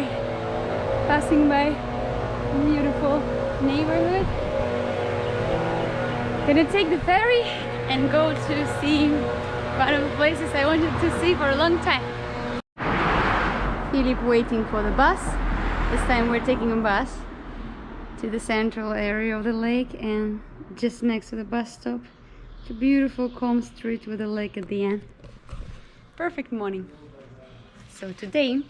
ferry passing by a beautiful neighborhood. Gonna take the ferry and go to see one of the places I wanted to see for a long time. Philip waiting for the bus. This time we're taking a bus to the central area of the lake, and just next to the bus stop, it's a beautiful calm street with a lake at the end. Perfect morning. So today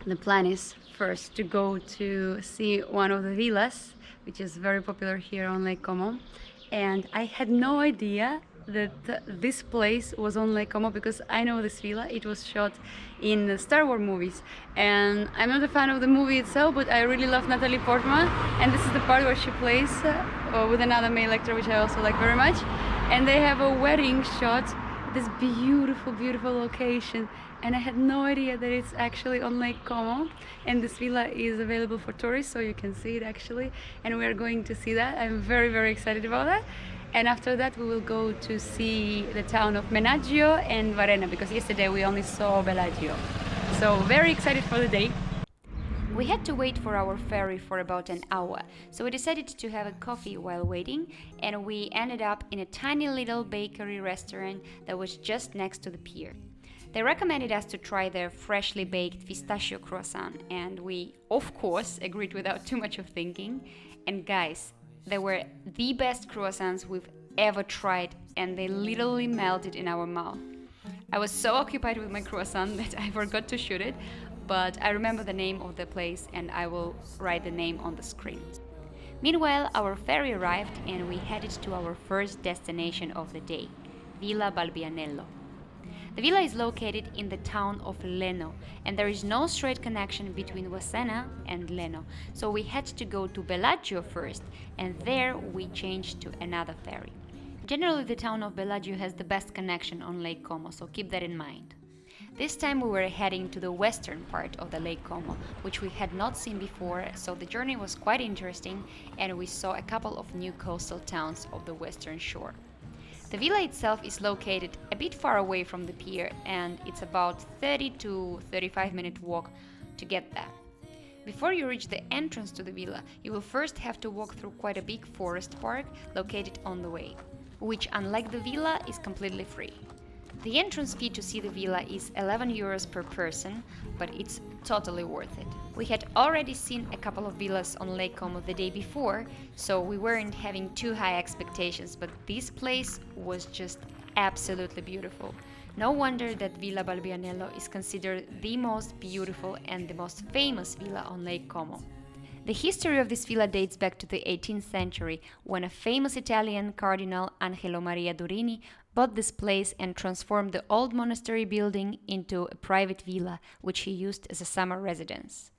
the plan is first to go to see one of the villas, which is very popular here on Lake Como. And I had no idea that this place was on Lake Como, because I know this villa. It was shot in the Star Wars movies, and I'm not a fan of the movie itself, but I really love Natalie Portman, and this is the part where she plays with another male actor, which I also like very much. And they have a wedding shot, this beautiful location, and I had no idea that it's actually on Lake Como, and this villa is available for tourists, so you can see it actually, and we are going to see that. I'm very excited about that. And after that we will go to see the town of Menagio and Varenna, because yesterday we only saw Bellagio. So very excited for the day. We had to wait for our ferry for about an hour, so we decided to have a coffee while waiting, and we ended up in a tiny little bakery restaurant that was just next to the pier. They recommended us to try their freshly baked pistachio croissant, and we, of course, agreed without too much of thinking. And guys, they were the best croissants we've ever tried, and they literally melted in our mouth. I was so occupied with my croissant that I forgot to shoot it, but I remember the name of the place and I will write the name on the screen. Meanwhile, our ferry arrived and we headed to our first destination of the day, Villa Balbianello. The villa is located in the town of Leno, and there is no straight connection between Varenna and Leno, so we had to go to Bellagio first, and there we changed to another ferry. Generally, the town of Bellagio has the best connection on Lake Como, so keep that in mind. This time we were heading to the western part of the Lake Como, which we had not seen before, so the journey was quite interesting, and we saw a couple of new coastal towns of the western shore. The villa itself is located a bit far away from the pier, and it's about 30 to 35 minute walk to get there. Before you reach the entrance to the villa, you will first have to walk through quite a big forest park located on the way, which, unlike the villa, is completely free. The entrance fee to see the villa is 11 euros per person, but it's totally worth it. We had already seen a couple of villas on Lake Como the day before, so we weren't having too high expectations, but this place was just absolutely beautiful. No wonder that Villa Balbianello is considered the most beautiful and the most famous villa on Lake Como. The history of this villa dates back to the 18th century, when a famous Italian cardinal, Angelo Maria Durini, bought this place and transformed the old monastery building into a private villa, which he used as a summer residence.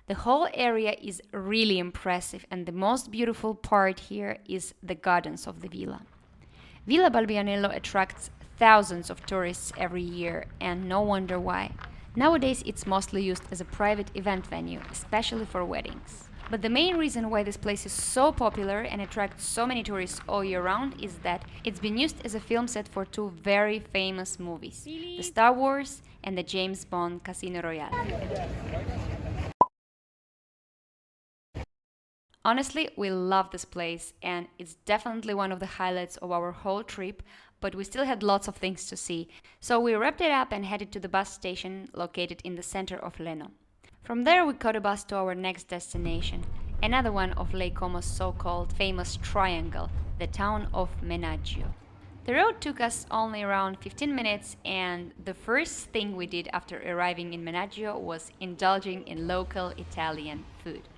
The whole area is really impressive, and the most beautiful part here is the gardens of the villa. Villa Balbianello attracts thousands of tourists every year, and no wonder why. Nowadays it's mostly used as a private event venue, especially for weddings. But the main reason why this place is so popular and attracts so many tourists all year round is that it's been used as a film set for two very famous movies, the Star Wars and the James Bond Casino Royale. Honestly, we love this place, and it's definitely one of the highlights of our whole trip, but we still had lots of things to see, so we wrapped it up and headed to the bus station located in the center of Leno. From there we caught a bus to our next destination, another one of Lake Como's so-called famous triangle, the town of Menaggio. The road took us only around 15 minutes, and the first thing we did after arriving in Menaggio was indulging in local Italian food.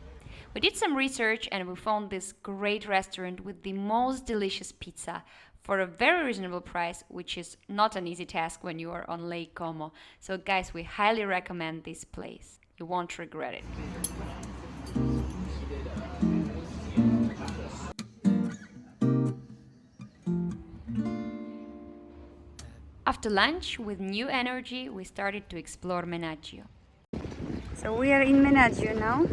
We did some research and we found this great restaurant with the most delicious pizza for a very reasonable price, which is not an easy task when you are on Lake Como. So guys, we highly recommend this place. You won't regret it. After lunch, with new energy, we started to explore Menaggio. So we are in Menaggio now.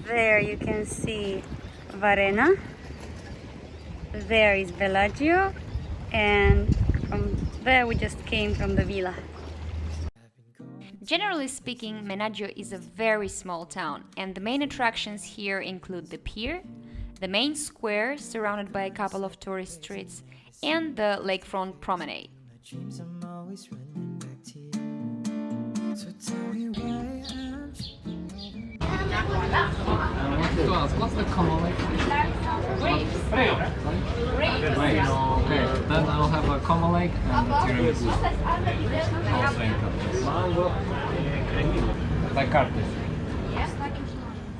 There you can see Varenna. There is Bellagio, and from there we just came from the villa. Generally speaking, Menaggio is a very small town, and the main attractions here include the pier, the main square surrounded by a couple of tourist streets, and the lakefront promenade. What's the common lake? Okay, then I'll have a common lake and tiramisu. Also in like carpet.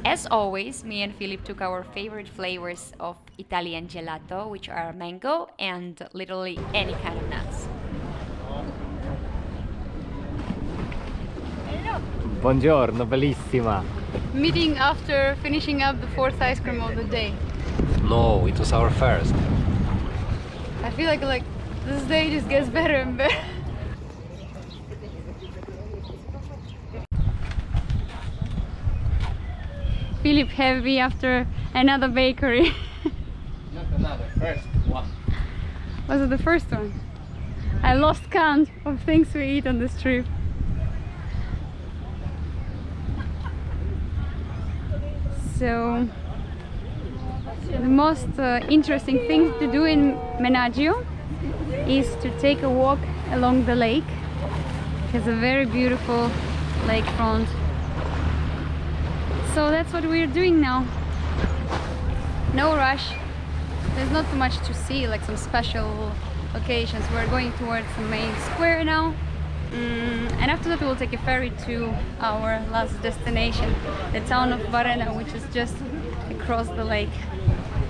As always, me and Philip took our favorite flavors of Italian gelato, which are mango and literally any kind of nuts. Buongiorno, bellissima. Meeting after finishing up the fourth ice cream of the day. No, it was our first. I feel like this day just gets better and better. Philip heavy after another bakery. Not another, first one. Was it the first one? I lost count of things we eat on this trip. So the most interesting thing to do in Menaggio is to take a walk along the lake. It has a very beautiful lakefront. So that's what we're doing now. No rush. There's not too much to see, like some special occasions. We're going towards the main square now. And after that we'll take a ferry to our last destination, the town of Varenna, which is just across the lake.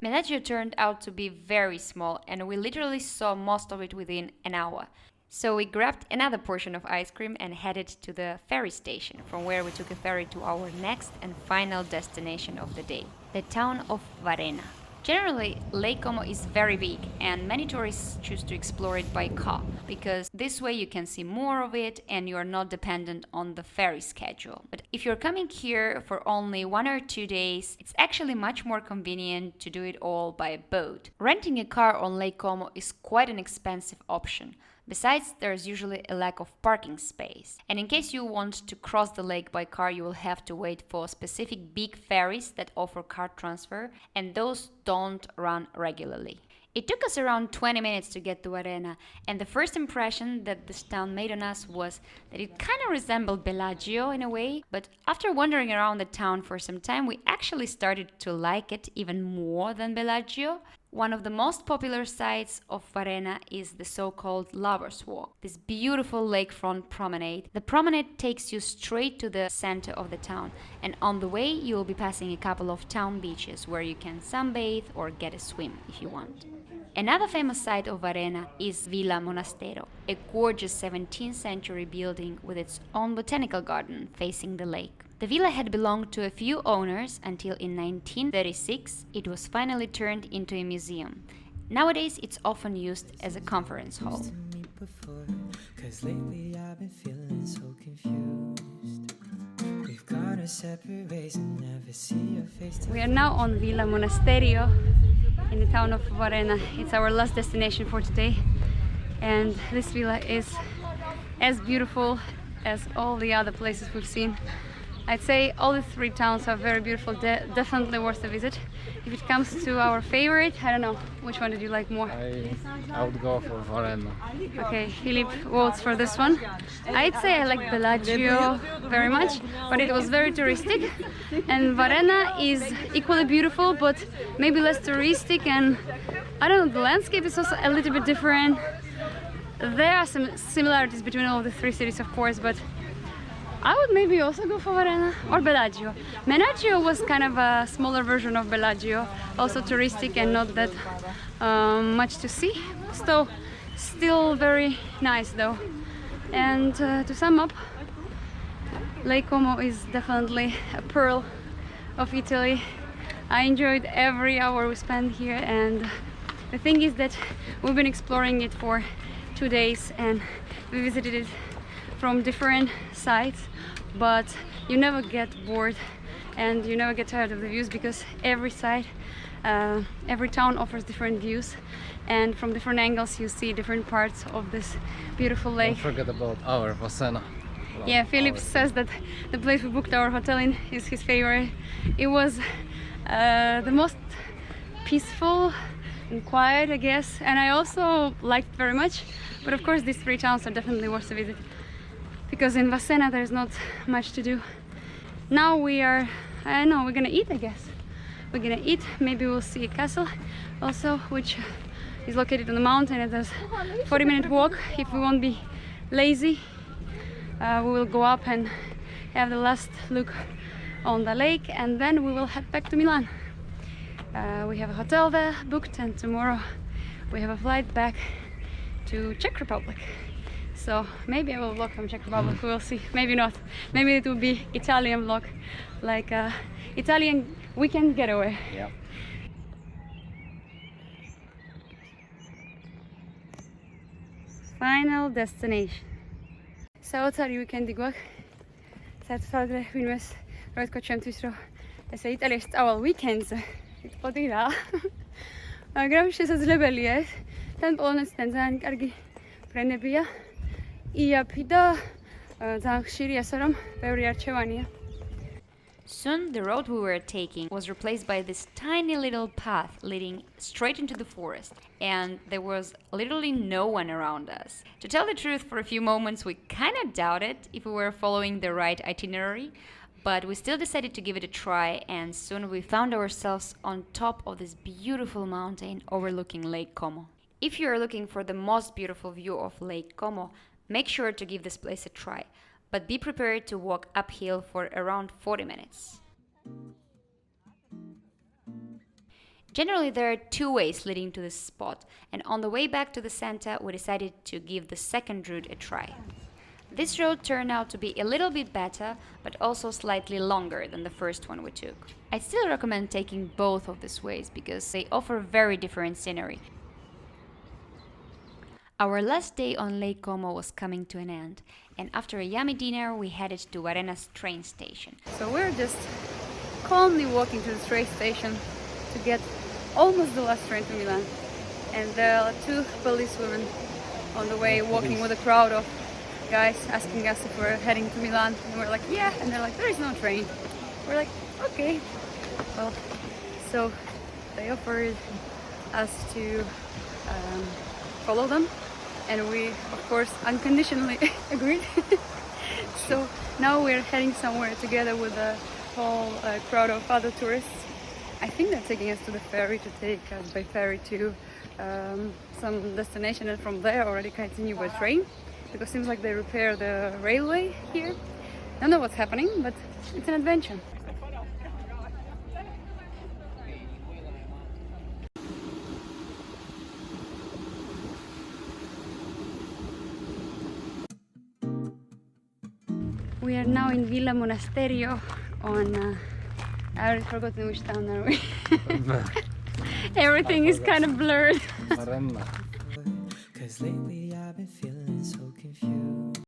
Menaggio turned out to be very small, and we literally saw most of it within an hour. So we grabbed another portion of ice cream and headed to the ferry station, from where we took a ferry to our next and final destination of the day, the town of Varenna. Generally, Lake Como is very big, and many tourists choose to explore it by car, because this way you can see more of it and you are not dependent on the ferry schedule. But if you're coming here for only 1 or 2 days, it's actually much more convenient to do it all by boat. Renting a car on Lake Como is quite an expensive option. Besides, there's usually a lack of parking space. And in case you want to cross the lake by car, you will have to wait for specific big ferries that offer car transfer, and those don't run regularly. It took us around 20 minutes to get to Varenna, and the first impression that this town made on us was that it kind of resembled Bellagio in a way, but after wandering around the town for some time, we actually started to like it even more than Bellagio. One of the most popular sites of Varenna is the so-called Lover's Walk, this beautiful lakefront promenade. The promenade takes you straight to the center of the town, and on the way you will be passing a couple of town beaches where you can sunbathe or get a swim if you want. Another famous site of Varenna is Villa Monastero, a gorgeous 17th century building with its own botanical garden facing the lake. The villa had belonged to a few owners until in 1936 it was finally turned into a museum. Nowadays it's often used as a conference hall. We are now on Villa Monastero in the town of Varenna. It's our last destination for today, and this villa is as beautiful as all the other places we've seen. I'd say all the three towns are very beautiful, definitely worth a visit. If it comes to our favorite, I don't know, which one did you like more? I would go for Varenna. Okay, Philip votes for this one. I'd say I like Bellagio very much, but it was very touristic. And Varenna is equally beautiful, but maybe less touristic, and I don't know, the landscape is also a little bit different. There are some similarities between all the three cities, of course, but I would maybe also go for Varenna or Bellagio. Menaggio was kind of a smaller version of Bellagio, also touristic and not that much to see. So, still very nice though. And to sum up, Lake Como is definitely a pearl of Italy. I enjoyed every hour we spent here, and the thing is that we've been exploring it for 2 days and we visited it from different sides, but you never get bored and you never get tired of the views, because every side, every town offers different views, and from different angles you see different parts of this beautiful lake. Don't forget about our Varenna. Yeah, Philip says that the place we booked our hotel in is his favorite. It was the most peaceful and quiet, I guess, and I also liked it very much. But of course these three towns are definitely worth a visit, because in Varenna there's not much to do. Now we are, I don't know, we're gonna eat, I guess. We're gonna eat, maybe we'll see a castle also, which is located on the mountain. It has 40-minute walk. If we won't be lazy, we will go up and have the last look on the lake, and then we will head back to Milan. We have a hotel there booked, and tomorrow we have a flight back to Czech Republic. So maybe I will vlog from Czech Republic, we will see. Maybe not. Maybe it will be Italian vlog, like Italian weekend getaway. Yep. Final destination. Sautari weekend igual. Sautari filmes roitko čemtvisro. Se Italiast awal weekends. Podira. Gram 6 lebelies. Ten polonec ten zan kargi prenebia. I pida zan khshiri asaram ბევრი არჩევანია. Soon the road we were taking was replaced by this tiny little path leading straight into the forest, and there was literally no one around us. To tell the truth, for a few moments we kind of doubted if we were following the right itinerary, but we still decided to give it a try, and soon we found ourselves on top of this beautiful mountain overlooking Lake Como. If you are looking for the most beautiful view of Lake Como, make sure to give this place a try. But be prepared to walk uphill for around 40 minutes. Generally, there are 2 ways leading to this spot, and on the way back to the center, we decided to give the second route a try. This road turned out to be a little bit better, but also slightly longer than the first one we took. I still recommend taking both of these ways because they offer very different scenery. Our last day on Lake Como was coming to an end, and after a yummy dinner we headed to Varenna's train station. So we're just calmly walking to the train station to get almost the last train to Milan. And there are 2 policewomen on the way walking with a crowd of guys asking us if we're heading to Milan. And we're like, yeah, and they're like, there is no train. We're like, okay. Well, so they offered us to follow them, and we of course unconditionally agreed. So now we're heading somewhere together with a whole crowd of other tourists. I think they're taking us to the ferry to take us by ferry to some destination, and from there already continue by train, because it seems like they repair the railway here. I don't know what's happening, but it's an adventure. We are now in Villa Monastero on, I already forgotten which town are we. Everything is kind of blurred. Varenna. 'Cause lately